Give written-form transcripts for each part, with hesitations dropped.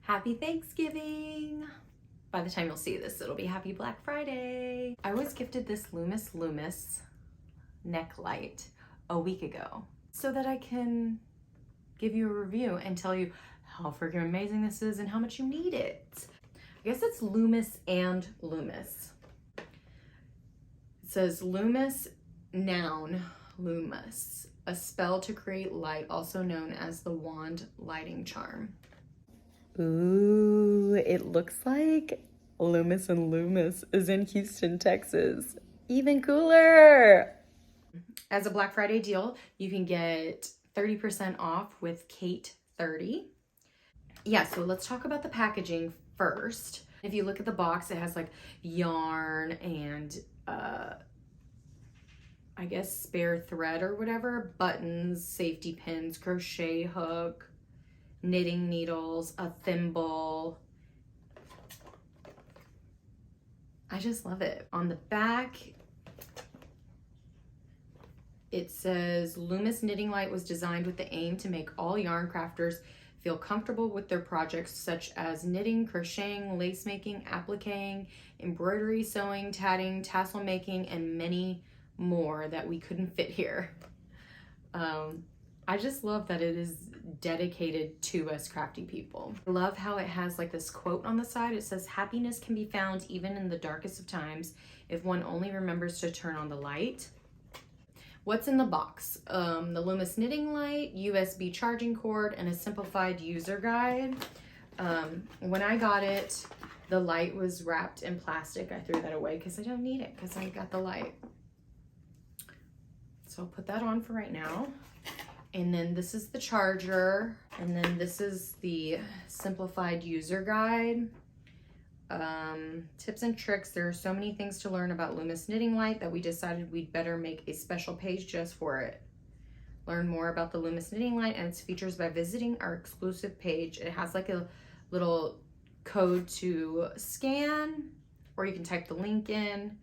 Happy Thanksgiving! By the time you'll see this, it'll be Happy Black Friday. I was gifted this Lumos Necklight a week ago so that I can give you a review and tell you how freaking amazing this is and how much you need it. I guess it's Lumos and Lumos. It says Lumos, noun, Lumos, a spell to create light, also known as the wand lighting charm. Ooh, it looks like Lumos and Lumos is in Houston, Texas. Even cooler! As a Black Friday deal, you can get 30% off with Kate 30. Yeah, so let's talk about the packaging first. If you look at the box, it has like yarn and I guess spare thread or whatever, buttons, safety pins, crochet hook, knitting needles, a thimble. I just love it. On the back, it says, Lumos Knitting Light was designed with the aim to make all yarn crafters feel comfortable with their projects, such as knitting, crocheting, lace making, appliquing, embroidery, sewing, tatting, tassel making, and many more that we couldn't fit here. I just love that it is dedicated to us crafty people. I love how it has like this quote on the side. It says, happiness can be found even in the darkest of times if one only remembers to turn on the light. What's in the box? The Lumos Knitting Light, USB charging cord, and a simplified user guide. When I got it, the light was wrapped in plastic. I threw that away because I don't need it because I got the light. So I'll put that on for right now. And then this is the charger. And then this is the simplified user guide. Tips and tricks. There are so many things to learn about Lumos Knitting Light that we decided we'd better make a special page just for it. Learn more about the Lumos Knitting Light and its features by visiting our exclusive page. It has like a little code to scan, or you can type the link in.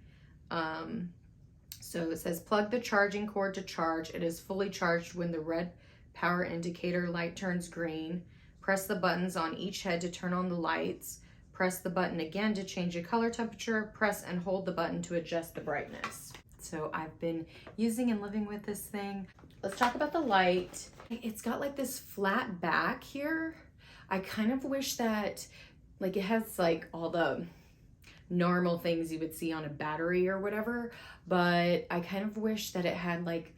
So it says, plug the charging cord to charge. It is fully charged when the red power indicator light turns green. Press the buttons on each head to turn on the lights. Press the button again to change the color temperature. Press and hold the button to adjust the brightness. So I've been using and living with this thing. Let's talk about the light. It's got like this flat back here. I kind of wish that like it has like all the normal things you would see on a battery or whatever, but I kind of wish that it had like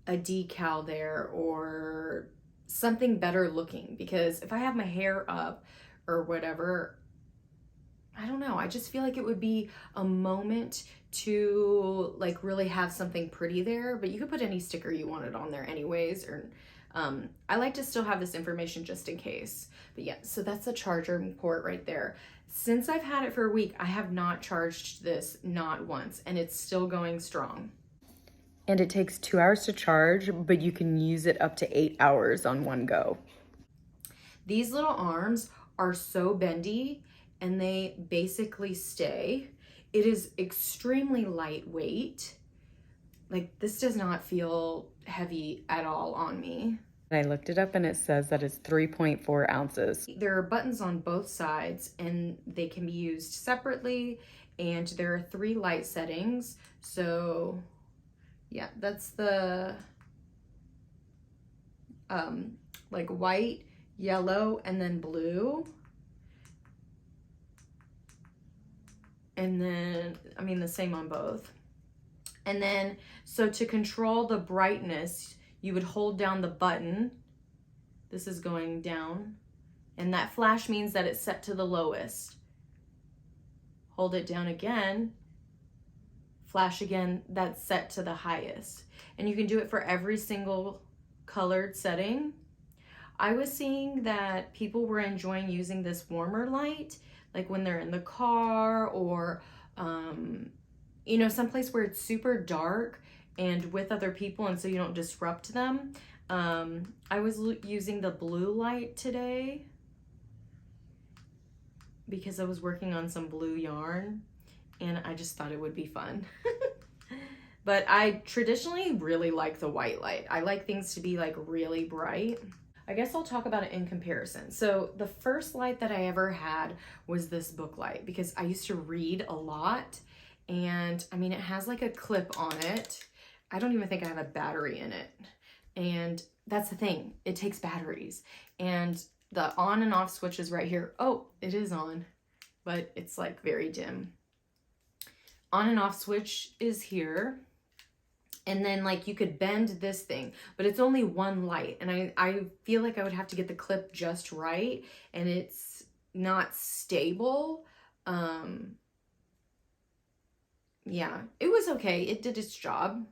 a decal there or something better looking, because if I have my hair up or whatever, I don't know, I just feel like it would be a moment to like really have something pretty there, but you could put any sticker you wanted on there anyways, or I like to still have this information just in case. But yeah, so that's the charger port right there. Since I've had it for a week, I have not charged this, not once, and it's still going strong. And it takes 2 hours to charge, but you can use it up to 8 hours on one go. These little arms are so bendy and they basically stay. It is extremely lightweight. Like, this does not feel heavy at all on me. I looked it up and it says that it's 3.4 ounces. There are buttons on both sides and they can be used separately, and there are 3 light settings. So yeah, that's the like white, yellow, and then blue. And then, I mean, the same on both. And then, so to control the brightness, you would hold down the button. This is going down. And that flash means that it's set to the lowest. Hold it down again. Flash again, that's set to the highest. And you can do it for every single colored setting. I was seeing that people were enjoying using this warmer light, like when they're in the car or, you know, someplace where it's super dark and with other people, and so you don't disrupt them. I was using the blue light today because I was working on some blue yarn and I just thought it would be fun. But I traditionally really like the white light. I like things to be like really bright. I guess I'll talk about it in comparison. So the first light that I ever had was this book light, because I used to read a lot, and I mean, it has like a clip on it. I don't even think I have a battery in it. And that's the thing, it takes batteries. And the on and off switch is right here. Oh, it is on, but it's like very dim. On and off switch is here. And then like you could bend this thing, but it's only one light. And I feel like I would have to get the clip just right, and it's not stable. Yeah, it was okay. It did its job.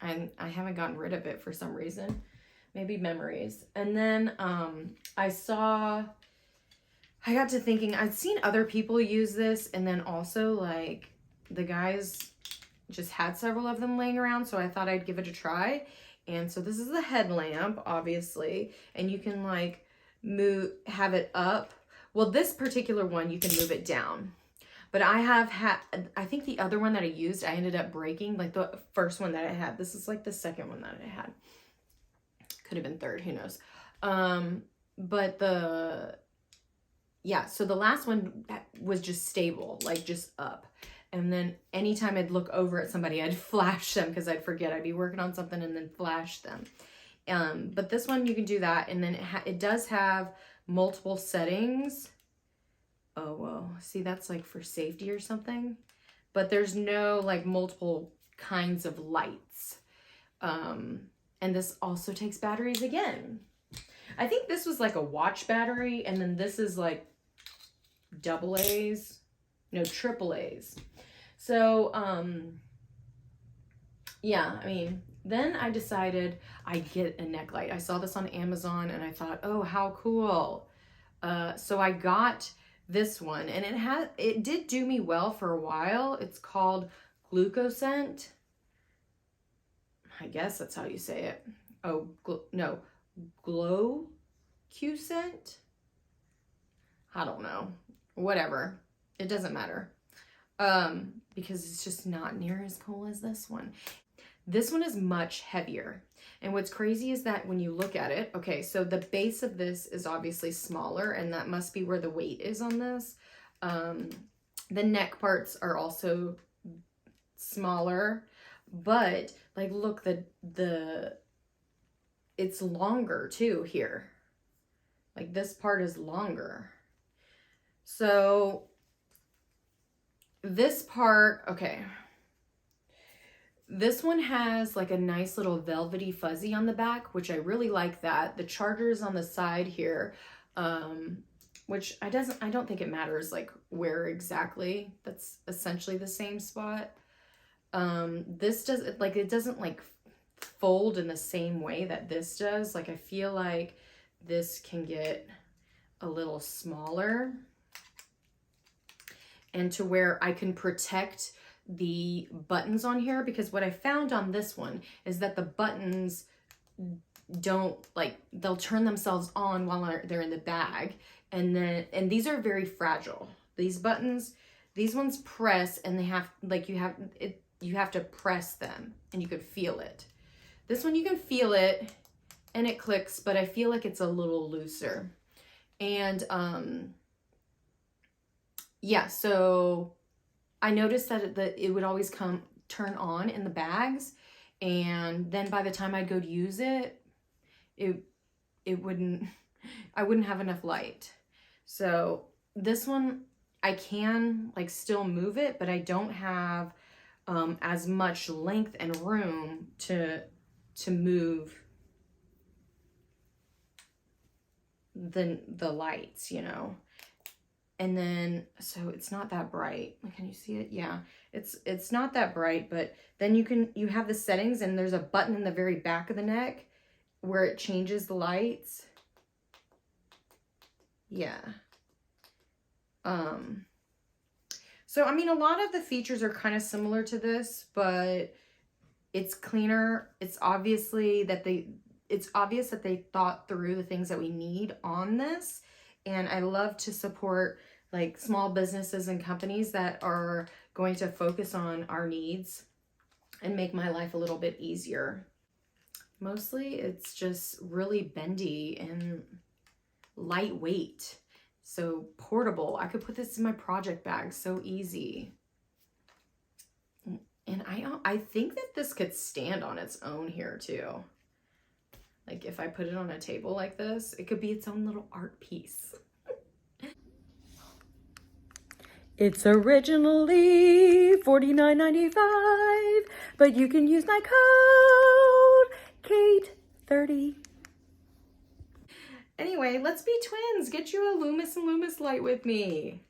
I haven't gotten rid of it for some reason. Maybe memories. And then I got to thinking, I'd seen other people use this, and then also like the guys just had several of them laying around, so I thought I'd give it a try. And so this is the headlamp, obviously, and you can like have it up. Well, this particular one, you can move it down. But I think the other one that I used, I ended up breaking, like the first one that I had. This is like the second one that I had. Could have been third, who knows. But so the last one was just stable, like just up. And then anytime I'd look over at somebody, I'd flash them because I'd forget. I'd be working on something and then flash them. But this one, you can do that. And then it does have multiple settings. Oh, well, see, that's like for safety or something. But there's no like multiple kinds of lights. And this also takes batteries again. I think this was like a watch battery. And then this is like triple A's. So, yeah, I mean, then I decided I'd get a neck light. I saw this on Amazon and I thought, oh, how cool. So I got this one, and it did do me well for a while. It's called Glucoscent. I guess that's how you say it. Oh, Glow Q-Scent? I don't know. Whatever. It doesn't matter. Because it's just not near as cool as this one. This one is much heavier. And what's crazy is that when you look at it, okay, so the base of this is obviously smaller, and that must be where the weight is on this. The neck parts are also smaller, but like, look, it's longer too here. Like this part is longer. So this part, okay. This one has like a nice little velvety fuzzy on the back, which I really like that. The charger is on the side here, which I don't think it matters like where exactly. That's essentially the same spot. This it doesn't like fold in the same way that this does. Like I feel like this can get a little smaller, and to where I can protect the buttons on here, because what I found on this one is that the buttons don't they'll turn themselves on while they're in the bag, and these are very fragile. These buttons, these ones press, and they have you have to press them and you could feel it. This one you can feel it and it clicks, but I feel like it's a little looser. And yeah, so I noticed that it would always turn on in the bags, and then by the time I'd go to use it, I wouldn't have enough light. So this one, I can like still move it, but I don't have as much length and room to move the lights, you know. And then, so it's not that bright. Can you see it? Yeah, it's not that bright, but then you have the settings, and there's a button in the very back of the neck where it changes the lights. Yeah. So, I mean, a lot of the features are kind of similar to this, but it's cleaner. It's obvious that they thought through the things that we need on this. And I love to support like small businesses and companies that are going to focus on our needs and make my life a little bit easier. Mostly it's just really bendy and lightweight. So portable. I could put this in my project bag so easy. And I think that this could stand on its own here too. Like if I put it on a table like this, it could be its own little art piece. It's originally $49.95, but you can use my code KATE30. Anyway, let's be twins. Get you a Lumos and Lumos light with me.